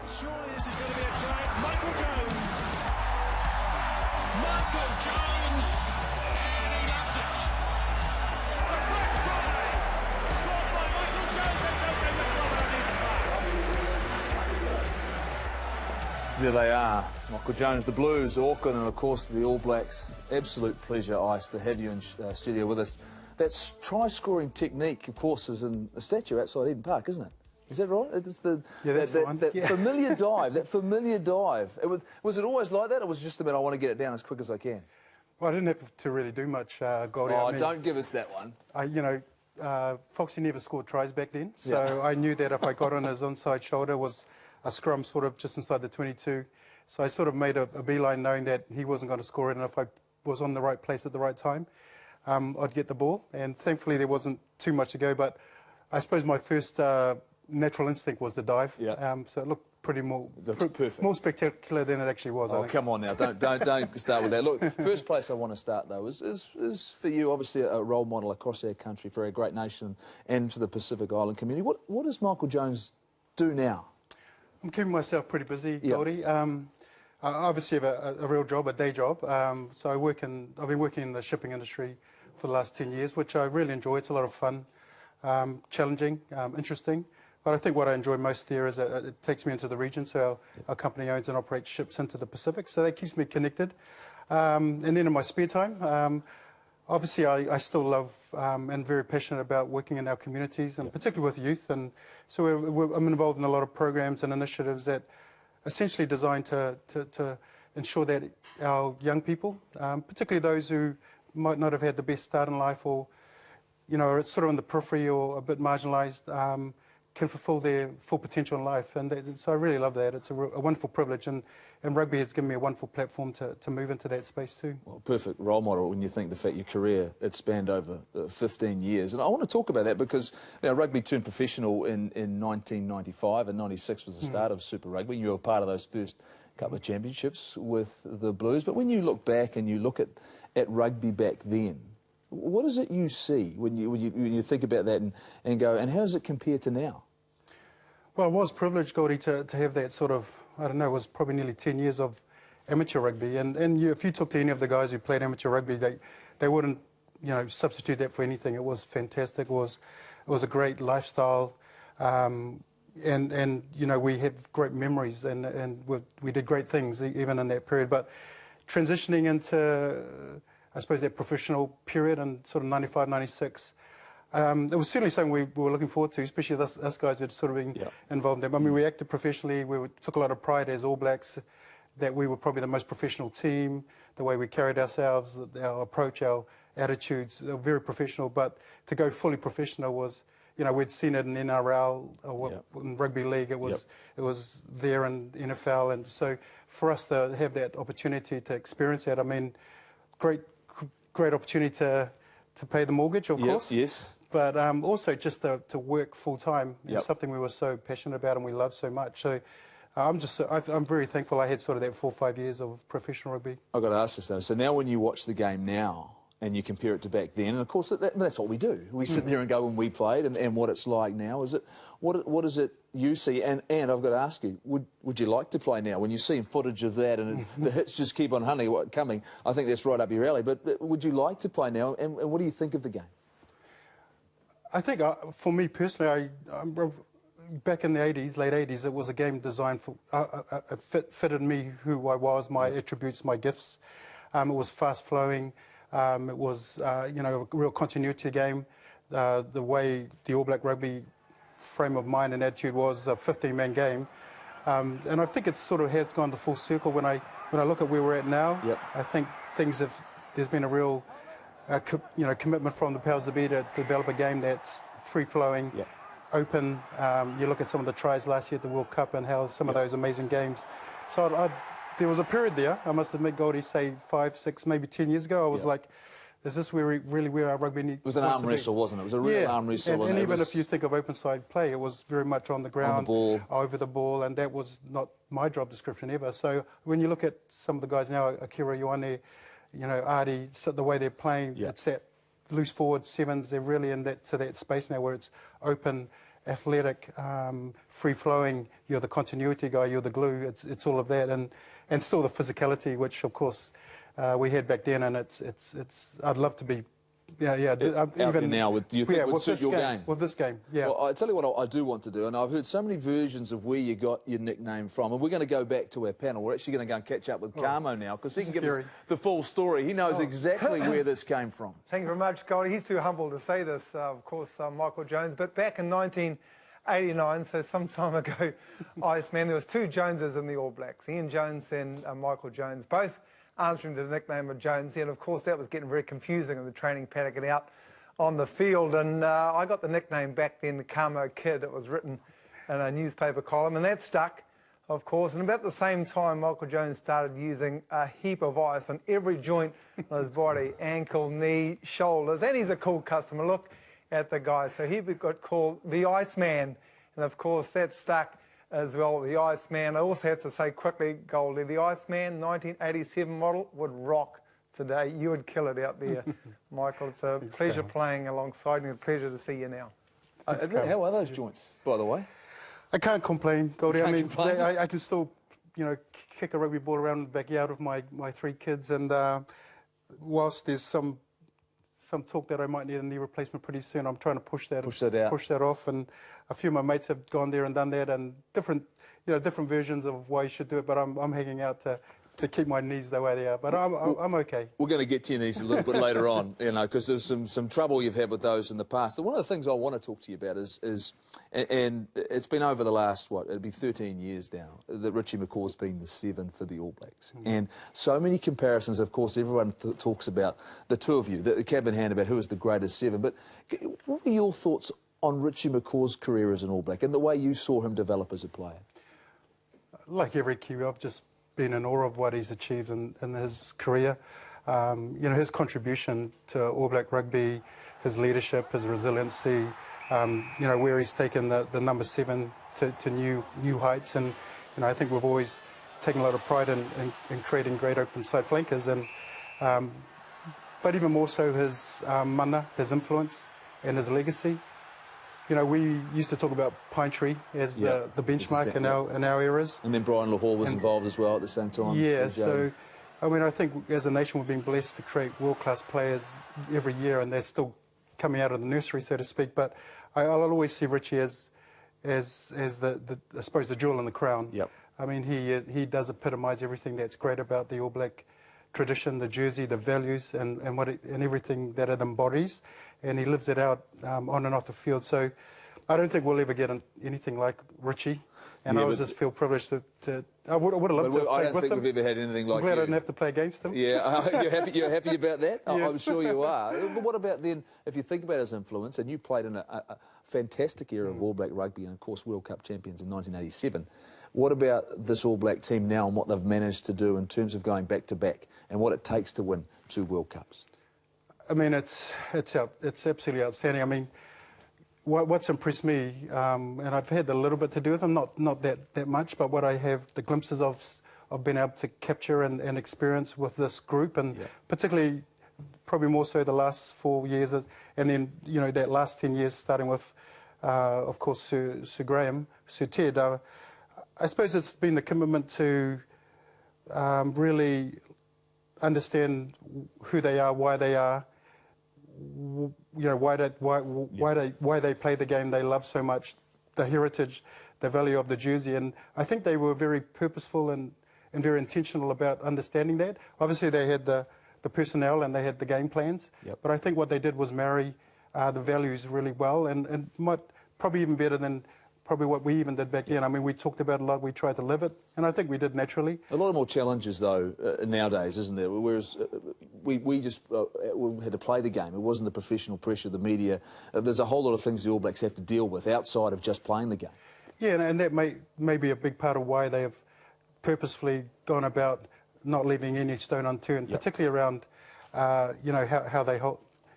Surely this is going to be a try. It's Michael Jones. Michael Jones. And he loves it. The first try. Scored by Michael Jones. There they are, Michael Jones, the Blues, Auckland, and of course the All Blacks. Absolute pleasure, Ice, to have you in studio with us. That try-scoring technique, of course, is in a statue outside Eden Park, isn't it? Is that right? It's the that's the one. That familiar dive. That familiar dive. Was it always like that, or was it just about I want to get it down as quick as I can? Well, I didn't have to really do much, Goldie. Oh, I mean, don't give us that one. Foxy never scored tries back then, so I knew that if I got on his onside shoulder was a scrum sort of just inside the 22. So I sort of made a beeline knowing that he wasn't going to score it, and if I was on the right place at the right time, I'd get the ball. And thankfully there wasn't too much to go, but I suppose my first natural instinct was the dive. Yeah. So it looked perfect. More spectacular than it actually was. Oh, come on now, don't start with that. Look, first place I want to start though is for you, obviously a role model across our country, for our great nation and for the Pacific Island community. What does Michael Jones do now? I'm keeping myself pretty busy, Goldie. I obviously have a real job, a day job. So I've been working in the shipping industry for the last 10 years, which I really enjoy. It's a lot of fun, challenging, interesting. But I think what I enjoy most there is that it takes me into the region. So our company owns and operates ships into the Pacific, so that keeps me connected. And then in my spare time, obviously I still love and very passionate about working in our communities, and particularly with youth. And so I'm involved in a lot of programs and initiatives that essentially designed to ensure that our young people, particularly those who might not have had the best start in life, or are sort of on the periphery or a bit marginalised, can fulfil their full potential in life. And so I really love that. It's a wonderful privilege, and rugby has given me a wonderful platform to move into that space too. Well, perfect role model when you think the fact your career, it spanned over 15 years. And I want to talk about that because rugby turned professional in 1995, and 96 was the start of Super Rugby. You were part of those first couple of championships with the Blues. But when you look back and you look at rugby back then, what is it you see when you think about that and go, and how does it compare to now? Well, I was privileged, Goldie, to have that sort of, I don't know, it was probably nearly 10 years of amateur rugby. And if you talk to any of the guys who played amateur rugby, they wouldn't, substitute that for anything. It was fantastic. It was a great lifestyle. And we have great memories, and we did great things even in that period. But transitioning into, I suppose, that professional period in sort of 95, 96, it was certainly something we were looking forward to, especially us guys who had sort of been involved in it. I mean, we acted professionally. We took a lot of pride as All Blacks that we were probably the most professional team, the way we carried ourselves, our approach, our attitudes, they were very professional. But to go fully professional was, we'd seen it in NRL, in Rugby League, it was there in NFL. And so for us to have that opportunity to experience that, I mean, great opportunity to pay the mortgage, of course. Yes. But also just to work full time in something we were so passionate about and we love so much. So I'm very thankful I had sort of that 4 or 5 years of professional rugby. I've got to ask this though. So now when you watch the game now and you compare it to back then, and of course that's what we do. We sit there and go when we played and what it's like now. What is it you see? And I've got to ask you, would you like to play now? When you see footage of that and the hits just keep on coming, I think that's right up your alley. But would you like to play now? And what do you think of the game? I think for me personally, back in the 80s, late 80s, it was a game designed for, fitted me who I was, my attributes, my gifts. It was fast flowing. It was, a real continuity game. The way the All Black rugby frame of mind and attitude was a 15-man game. And I think it sort of has gone to full circle when I look at where we're at now. I think there's been a real commitment from the powers that be to develop a game that's free-flowing, open. You look at some of the tries last year at the World Cup and how some of those amazing games. So there was a period there, I must admit, Goldie, say 5, 6, maybe 10 years ago, I was like, is this really where our rugby needs to be? It was an arm wrestle, wasn't it? It was a real arm wrestle. And even if you think of open side play, it was very much on the ground, over the ball, and that was not my job description ever. So when you look at some of the guys now, Akira Ioane, Ardie, the way they're playing, it's that loose forward sevens, they're really in that space now where it's open athletic, free-flowing. You're the continuity guy. You're the glue. It's all of that, and still the physicality, which of course we had back then. And it's. I'd love to be. Yeah. Out there now, with you think would suit your game? With this game, yeah. Well, I tell you what I do want to do, and I've heard so many versions of where you got your nickname from, and we're going to go back to our panel. We're actually going to go and catch up with Camo now, because he can give us the full story. He knows exactly where this came from. Thank you very much, Goldie. He's too humble to say this, of course, Michael Jones. But back in 1989, so some time ago, Iceman, there was two Joneses in the All Blacks, Ian Jones and Michael Jones, both answering to the nickname of Jonesy, and of course that was getting very confusing in the training paddock and out on the field. And I got the nickname back then, the Camo Kid. It was written in a newspaper column, and that stuck, of course. And about the same time, Michael Jones started using a heap of ice on every joint of his body, ankle, knee, shoulders, and he's a cool customer. Look at the guy. So he got called the Iceman, and of course that stuck as well, the Iceman. I also have to say quickly, Goldie, the Iceman 1987 model would rock today. You would kill it out there, Michael. It's a pleasure playing alongside you. A pleasure to see you now. How are those joints, by the way? I can't complain, Goldie. I mean, complain? I can still, kick a rugby ball around the backyard with my three kids, and whilst there's some talk that I might need a knee replacement pretty soon, I'm trying to push that off. And a few of my mates have gone there and done that, and different versions of why you should do it. But I'm hanging out to keep my knees the way they are. But I'm okay. We're going to get to your knees a little bit later on, because there's some trouble you've had with those in the past. And one of the things I want to talk to you about is and it's been over the last, it'll be 13 years now, that Richie McCaw's been the 7 for the All Blacks. And so many comparisons, of course, everyone talks about the two of you, the cabin hand, about who is the greatest 7. But what were your thoughts on Richie McCaw's career as an All Black and the way you saw him develop as a player? Like every Kiwi, I've just been in awe of what he's achieved in his career. His contribution to All Black rugby, his leadership, his resiliency, where he's taken the number 7 to new heights. And I think we've always taken a lot of pride in creating great open side flankers. But even more so his mana, his influence and his legacy. We used to talk about Pine Tree as the benchmark in our eras. And then Brian Lahore was involved as well at the same time. Yeah, so I think as a nation we've been blessed to create world-class players every year, and they're still coming out of the nursery, so to speak. But I'll always see Richie as the I suppose the jewel in the crown. Yep. I mean, he does epitomise everything that's great about the All Black tradition, the jersey, the values, and everything that it embodies, and he lives it out on and off the field. So I don't think we'll ever get anything like Richie. And I just feel privileged to I would have loved to play with him. I don't think we've ever had anything like I'm glad you. I didn't have to play against him. Yeah, you're happy about that? Yes. I'm sure you are. But what about then, if you think about his influence, and you played in a fantastic era of All Black rugby and, of course, World Cup champions in 1987, what about this All Black team now and what they've managed to do in terms of going back-to-back and what it takes to win 2 World Cups? I mean, it's absolutely outstanding. I mean, what's impressed me, and I've had a little bit to do with them, not that much, but what I have, the glimpses of being able to capture and experience with this group, and particularly probably more so the last 4 years, and then, that last 10 years, starting with, of course, Sir Graham, Sir Ted. I suppose it's been the commitment to really understand who they are, why they are, why they play the game they love so much, the heritage, the value of the jersey. And I think they were very purposeful and very intentional about understanding that. Obviously they had the personnel and they had the game plans, but I think what they did was marry the values really well, and probably even better than probably what we even did back then. I mean, we talked about it a lot, we tried to live it, and I think we did naturally. A lot more challenges, though, nowadays, isn't there? Whereas we just we had to play the game. It wasn't the professional pressure, the media. There's a whole lot of things the All Blacks have to deal with outside of just playing the game. Yeah, and that may be a big part of why they have purposefully gone about not leaving any stone unturned, particularly around, how they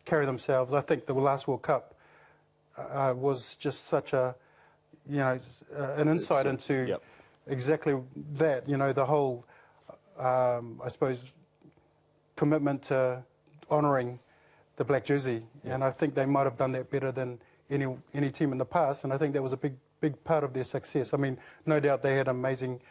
carry themselves. I think the last World Cup was just such a an insight into exactly that, the whole, I suppose, commitment to honouring the black jersey. And I think they might have done that better than any team in the past, and I think that was a big part of their success. I mean, no doubt they had amazing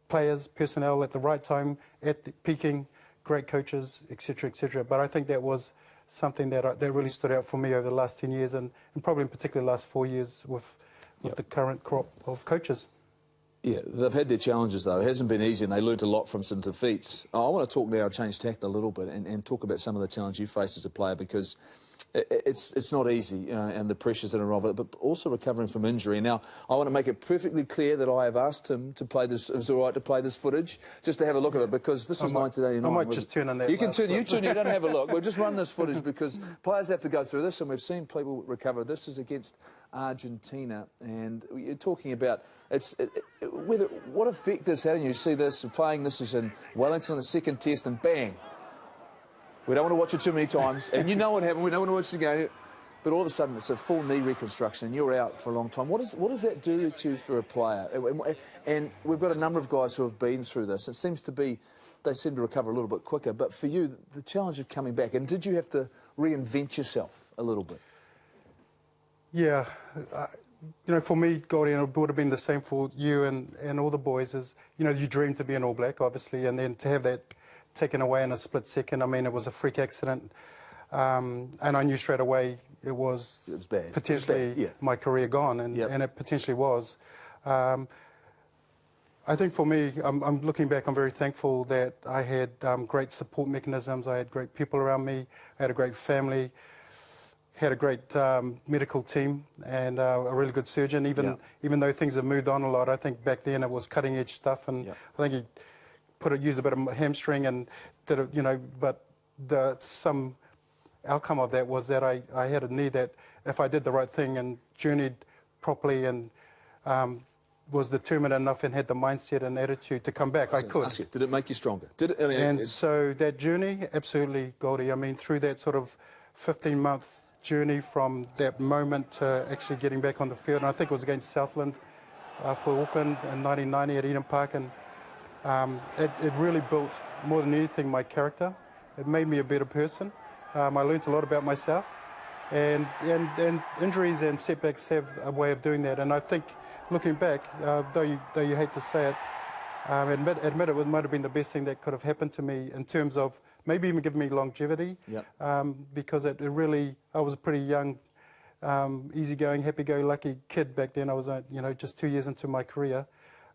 players, personnel at the right time, at the peaking, great coaches, etc., etc. But I think that was something that really stood out for me over the last 10 years, and probably in particular the last 4 years with the current crop of coaches. Yeah, they've had their challenges, though. It hasn't been easy, and they learnt a lot from some defeats. I want to talk now, change tact a little bit, and talk about some of the challenges you face as a player, because it's not easy, and the pressures that are involved with it, but also recovering from injury. Now, I want to make it perfectly clear that I have asked him to play this. It was all right to play this footage, just to have a look at it, because this is 1989. I might just turn on that. You can turn. You don't have a look. We'll just run this footage because players have to go through this, and we've seen people recover. This is against Argentina, and you're talking about what effect this had on you. You see this playing. This is in Wellington, the second test, and bang. We don't want to watch it too many times, and you know what happened. We don't want to watch it again. But all of a sudden, it's a full knee reconstruction, and you're out for a long time. What does that do to you for a player? And we've got a number of guys who have been through this. It seems to be they seem to recover a little bit quicker. But for you, the challenge of coming back, and did you have to reinvent yourself a little bit? Yeah, you know, for me, Goldie, and it would have been the same for you and all the boys. Is, you know, you dream to be an All Black, obviously, and then to have that taken away in a split second. I mean, it was a freak accident, and I knew straight away it was bad. Potentially my career gone, and it potentially was. I think for me, I'm looking back, I'm very thankful that I had great support mechanisms. I had great people around me. I had a great family. Had a great medical team and a really good surgeon. Even though things have moved on a lot, I think back then it was cutting edge stuff, and I think he used a bit of hamstring and did it, you know. But some outcome of that was that I had a knee that, if I did the right thing and journeyed properly and was determined enough and had the mindset and attitude to come back, I could. Did it make you stronger? So that journey, absolutely, Goldie. I mean, through that sort of 15-month journey from that moment to actually getting back on the field, and I think it was against Southland for Auckland in 1990 at Eden Park, and it really built, more than anything, my character. It made me a better person. I learned a lot about myself, and injuries and setbacks have a way of doing that. And I think, looking back, though you hate to say it, admit it might have been the best thing that could have happened to me in terms of maybe even giving me longevity, because it really, I was a pretty young, easygoing, happy-go-lucky kid back then. I was, you know, just 2 years into my career,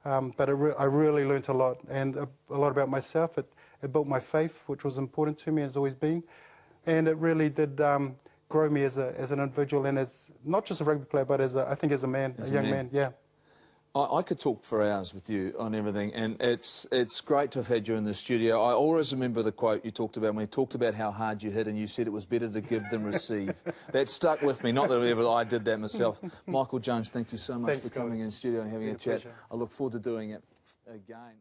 but I really learnt a lot, and a lot about myself. It built my faith, which was important to me, and has always been, and it really did grow me as an individual, and as not just a rugby player, but I think as a man, a young man. Yeah. I could talk for hours with you on everything, and it's great to have had you in the studio. I always remember the quote you talked about when you talked about how hard you hit, and you said it was better to give than receive. That stuck with me, not that ever I did that myself. Michael Jones, thank you so much for coming in the studio and having a chat. I look forward to doing it again.